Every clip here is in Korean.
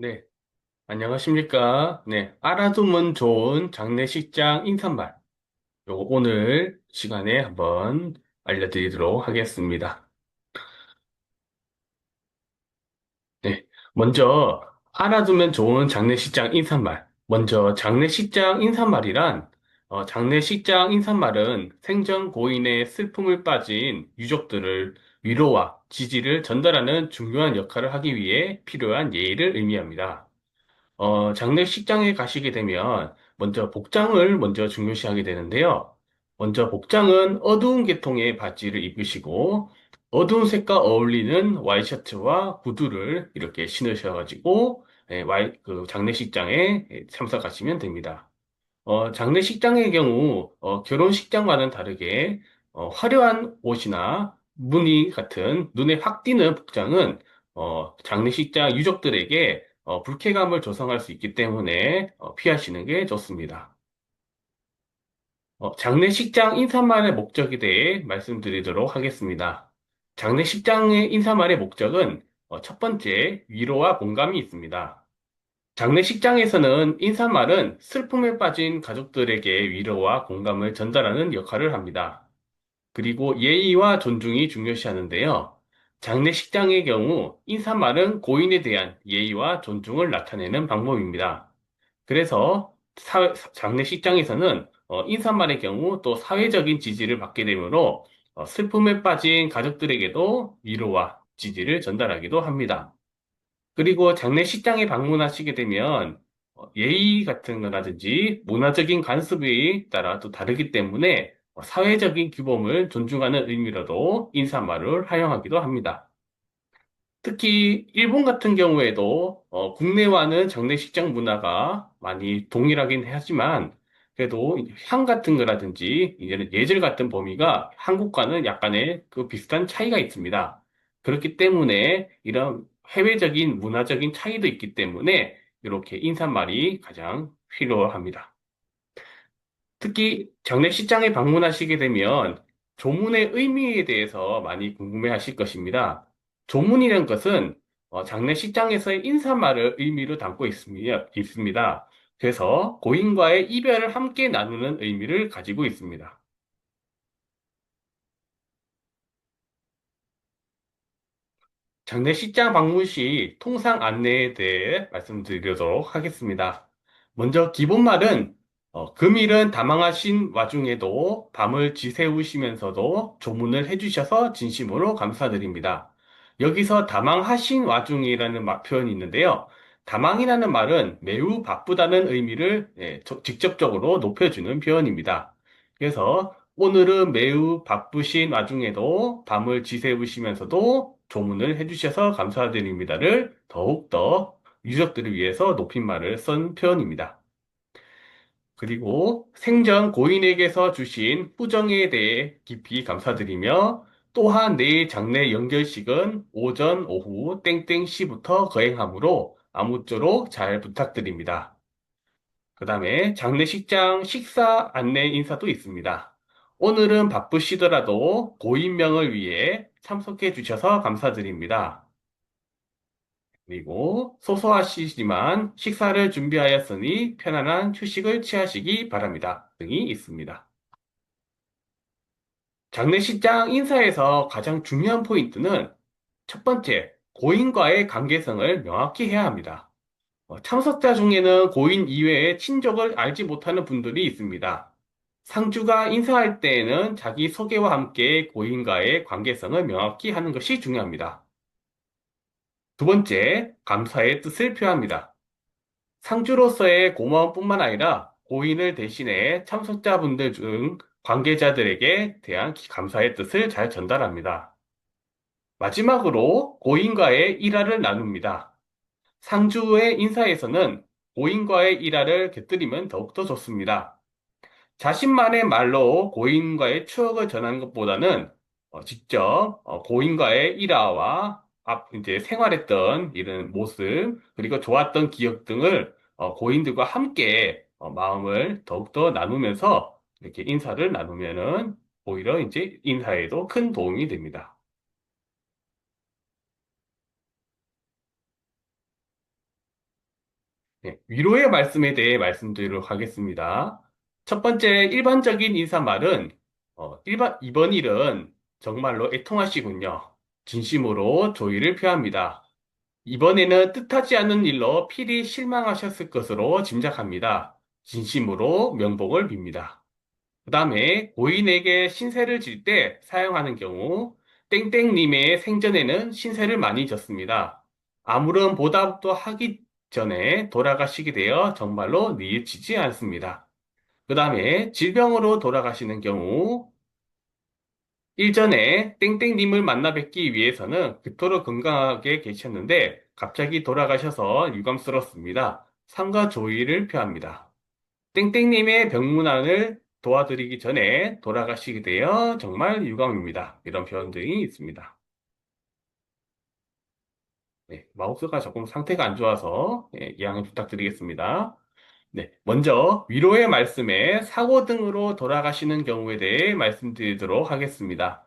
네, 안녕하십니까? 네, 알아두면 좋은 장례식장 인사말. 요거 오늘 시간에 한번 알려드리도록 하겠습니다. 네, 먼저 알아두면 좋은 장례식장 인사말. 먼저 장례식장 인사말이란 장례식장 인사말은 생전 고인의 슬픔을 빠진 유족들을 위로와 지지를 전달하는 중요한 역할을 하기 위해 필요한 예의를 의미합니다. 장례식장에 가시게 되면 먼저 복장을 먼저 중요시하게 되는데요. 먼저 복장은 어두운 계통의 바지를 입으시고 어두운 색과 어울리는 와이셔츠와 구두를 이렇게 신으셔가지고 장례식장에 참석하시면 됩니다. 장례식장의 경우 결혼식장과는 다르게 화려한 옷이나 무늬 같은 눈에 확 띄는 복장은 장례식장 유족들에게 불쾌감을 조성할 수 있기 때문에 피하시는 게 좋습니다. 장례식장 인사말의 목적에 대해 말씀드리도록 하겠습니다. 장례식장의 인사말의 목적은 첫 번째, 위로와 공감이 있습니다. 장례식장에서는 인사말은 슬픔에 빠진 가족들에게 위로와 공감을 전달하는 역할을 합니다. 그리고 예의와 존중이 중요시하는데요. 장례식장의 경우 인사말은 고인에 대한 예의와 존중을 나타내는 방법입니다. 그래서 장례식장에서는 인사말의 경우 또 사회적인 지지를 받게 되므로 슬픔에 빠진 가족들에게도 위로와 지지를 전달하기도 합니다. 그리고 장례식장에 방문하시게 되면 예의 같은 거라든지 문화적인 관습에 따라 또 다르기 때문에 사회적인 규범을 존중하는 의미로도 인사말을 활용하기도 합니다. 특히 일본 같은 경우에도 국내와는 장례식장 문화가 많이 동일하긴 하지만 그래도 향 같은 거라든지 이제는 예절 같은 범위가 한국과는 약간의 그 비슷한 차이가 있습니다. 그렇기 때문에 이런 해외적인 문화적인 차이도 있기 때문에 이렇게 인사말이 가장 필요합니다. 특히 장례식장에 방문하시게 되면 조문의 의미에 대해서 많이 궁금해 하실 것입니다. 조문이란 것은 장례식장에서의 인사말을 의미로 담고 있습니다. 그래서 고인과의 이별을 함께 나누는 의미를 가지고 있습니다. 장례식장 방문 시 통상 안내에 대해 말씀드리도록 하겠습니다. 먼저 기본말은 금일은 다망하신 와중에도 밤을 지새우시면서도 조문을 해주셔서 진심으로 감사드립니다. 여기서 다망하신 와중이라는 표현이 있는데요. 다망이라는 말은 매우 바쁘다는 의미를 직접적으로 높여주는 표현입니다. 그래서 오늘은 매우 바쁘신 와중에도 밤을 지새우시면서도 조문을 해주셔서 감사드립니다를 더욱더 유족들을 위해서 높임말을 쓴 표현입니다. 그리고 생전 고인에게서 주신 후정에 대해 깊이 감사드리며 또한 내일 장례 연결식은 오전, 오후 땡땡 시부터 거행하므로 아무쪼록 잘 부탁드립니다. 그 다음에 장례식장 식사 안내 인사도 있습니다. 오늘은 바쁘시더라도 고인명을 위해 참석해 주셔서 감사드립니다. 그리고 소소하시지만 식사를 준비하였으니 편안한 휴식을 취하시기 바랍니다. 등이 있습니다. 장례식장 인사에서 가장 중요한 포인트는 첫 번째, 고인과의 관계성을 명확히 해야 합니다. 참석자 중에는 고인 이외에 친족을 알지 못하는 분들이 있습니다. 상주가 인사할 때에는 자기 소개와 함께 고인과의 관계성을 명확히 하는 것이 중요합니다. 두 번째, 감사의 뜻을 표합니다. 상주로서의 고마움뿐만 아니라 고인을 대신해 참석자분들 중 관계자들에게 대한 감사의 뜻을 잘 전달합니다. 마지막으로 고인과의 일화를 나눕니다. 상주의 인사에서는 고인과의 일화를 곁들이면 더욱더 좋습니다. 자신만의 말로 고인과의 추억을 전하는 것보다는 직접 고인과의 일화와 이제 생활했던 이런 모습, 그리고 좋았던 기억 등을 고인들과 함께 마음을 더욱더 나누면서 이렇게 인사를 나누면은 오히려 이제 인사에도 큰 도움이 됩니다. 네, 위로의 말씀에 대해 말씀드리도록 하겠습니다. 첫 번째, 일반적인 인사말은, 이번 일은 정말로 애통하시군요. 진심으로 조의를 표합니다. 이번에는 뜻하지 않은 일로 필히 실망하셨을 것으로 짐작합니다. 진심으로 명복을 빕니다. 그 다음에 고인에게 신세를 질 때 사용하는 경우 땡땡님의 생전에는 신세를 많이 졌습니다. 아무런 보답도 하기 전에 돌아가시게 되어 정말로 뉘우치지 않습니다. 그 다음에 질병으로 돌아가시는 경우 일전에 땡땡님을 만나 뵙기 위해서는 그토록 건강하게 계셨는데 갑자기 돌아가셔서 유감스럽습니다. 삼가 조의를 표합니다. 땡땡님의 병문안을 도와드리기 전에 돌아가시게 되어 정말 유감입니다. 이런 표현들이 있습니다. 네, 마우스가 조금 상태가 안 좋아서 양해 부탁드리겠습니다. 네, 먼저 위로의 말씀에 사고 등으로 돌아가시는 경우에 대해 말씀드리도록 하겠습니다.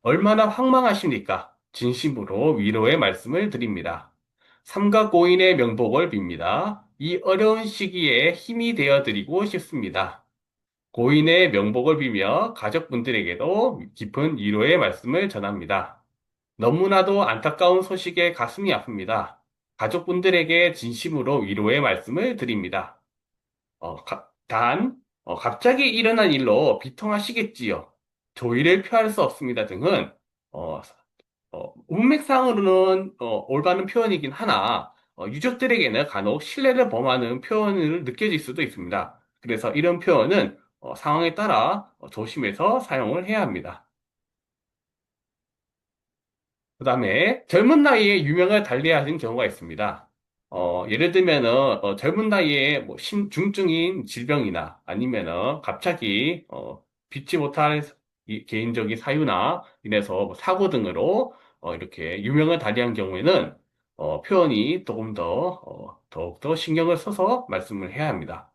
얼마나 황망하십니까? 진심으로 위로의 말씀을 드립니다. 삼가 고인의 명복을 빕니다. 이 어려운 시기에 힘이 되어 드리고 싶습니다. 고인의 명복을 빌며 가족분들에게도 깊은 위로의 말씀을 전합니다. 너무나도 안타까운 소식에 가슴이 아픕니다. 가족분들에게 진심으로 위로의 말씀을 드립니다. 갑자기 일어난 일로 비통하시겠지요. 조의를 표할 수 없습니다 등은, 어, 문맥상으로는 올바른 표현이긴 하나, 유족들에게는 간혹 신뢰를 범하는 표현을 느껴질 수도 있습니다. 그래서 이런 표현은 상황에 따라 조심해서 사용을 해야 합니다. 그 다음에 젊은 나이에 유명을 달리하는 경우가 있습니다. 예를 들면은 젊은 나이에 뭐 중증인 질병이나 아니면은 갑자기 빛지 못할 개인적인 사유나 인해서 뭐 사고 등으로 이렇게 유명을 달리한 경우에는 표현이 조금 더 더욱더 신경을 써서 말씀을 해야 합니다.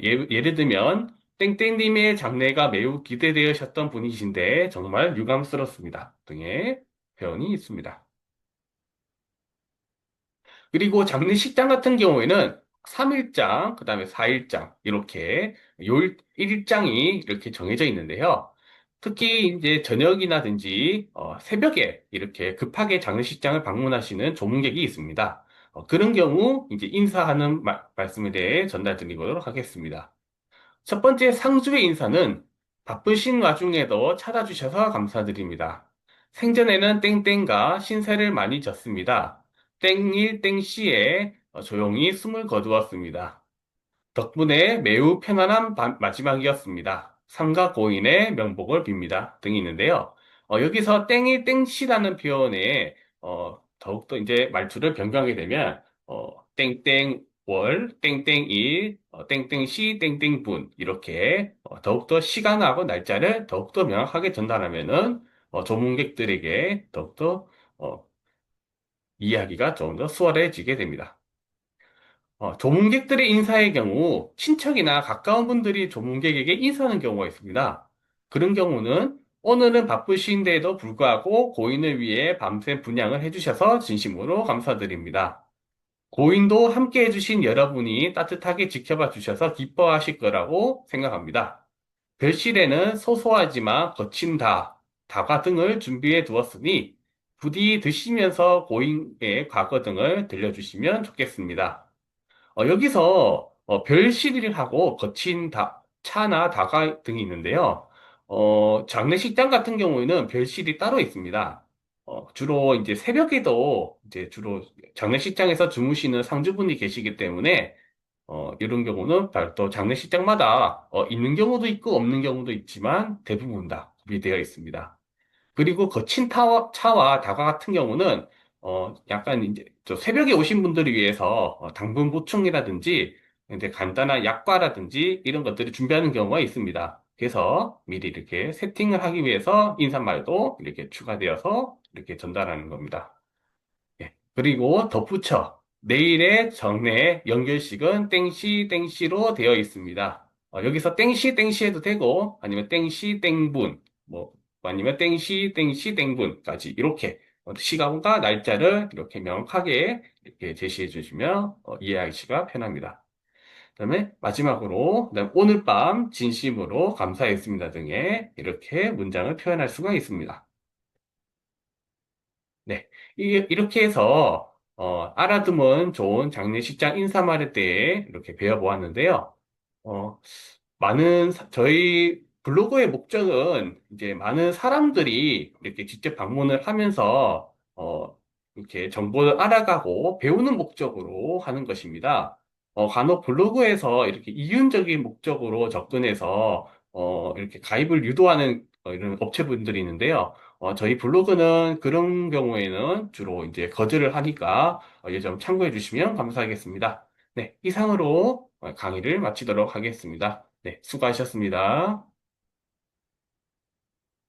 예를 들면 땡땡님의 장래가 매우 기대되셨던 분이신데 정말 유감스럽습니다 등의 표현이 있습니다. 그리고 장례식장 같은 경우에는 3일장, 그 다음에 4일장, 이렇게 요일 1일장이 이렇게 정해져 있는데요. 특히 이제 저녁이나든지 새벽에 이렇게 급하게 장례식장을 방문하시는 조문객이 있습니다. 그런 경우 이제 인사하는 말씀에 대해 전달드리도록 하겠습니다. 첫 번째 상주의 인사는 바쁘신 와중에도 찾아주셔서 감사드립니다. 생전에는 땡땡과 신세를 많이 졌습니다. 땡일 땡시에 조용히 숨을 거두었습니다. 덕분에 매우 편안한 마지막이었습니다. 삼가 고인의 명복을 빕니다. 등이 있는데요. 여기서 땡이 땡시라는 표현에 더욱더 이제 말투를 변경하게 되면 땡땡월, 땡땡일, 땡땡시, 땡땡분 이렇게 더욱더 시간하고 날짜를 더욱더 명확하게 전달하면은 조문객들에게 더욱더 어, 이야기가 좀 더 수월해지게 됩니다. 조문객들의 인사의 경우 친척이나 가까운 분들이 조문객에게 인사하는 경우가 있습니다. 그런 경우는 오늘은 바쁘신데도 불구하고 고인을 위해 밤새 분양을 해주셔서 진심으로 감사드립니다. 고인도 함께 해주신 여러분이 따뜻하게 지켜봐 주셔서 기뻐하실 거라고 생각합니다. 별실에는 소소하지만 거친 다과 등을 준비해 두었으니 부디 드시면서 고인의 과거 등을 들려주시면 좋겠습니다. 여기서 별실하고 거친 차나 다과 등이 있는데요. 장례식장 같은 경우에는 별실이 따로 있습니다. 주로 이제 새벽에도 이제 주로 장례식장에서 주무시는 상주분이 계시기 때문에 이런 경우는 또 장례식장마다 있는 경우도 있고 없는 경우도 있지만 대부분 다 구비되어 있습니다. 그리고 거친 차와 다과 같은 경우는 약간 이제 저 새벽에 오신 분들을 위해서 당분 보충이라든지 이제 간단한 약과라든지 이런 것들을 준비하는 경우가 있습니다. 그래서 미리 이렇게 세팅을 하기 위해서 인사말도 이렇게 추가되어서 이렇게 전달하는 겁니다. 예. 그리고 덧붙여 내일의 정례 연결식은 땡시 땡시로 되어 있습니다. 여기서 땡시 땡시 해도 되고 아니면 땡시 땡분 뭐 아니면 땡시 땡시 땡분까지 이렇게 시간과 날짜를 이렇게 명확하게 이렇게 제시해 주시면 이해하기가 편합니다. 그다음에 마지막으로 그다음 오늘 밤 진심으로 감사했습니다 등의 이렇게 문장을 표현할 수가 있습니다. 네. 이렇게 해서, 알아두면 좋은 장례식장 인사말에 대해 이렇게 배워보았는데요. 어, 저희 블로그의 목적은 이제 많은 사람들이 이렇게 직접 방문을 하면서, 이렇게 정보를 알아가고 배우는 목적으로 하는 것입니다. 간혹 블로그에서 이렇게 이윤적인 목적으로 접근해서, 이렇게 가입을 유도하는 이런 업체분들이 있는데요. 저희 블로그는 그런 경우에는 주로 이제 거절을 하니까 이 점 참고해 주시면 감사하겠습니다. 네, 이상으로 강의를 마치도록 하겠습니다. 네, 수고하셨습니다.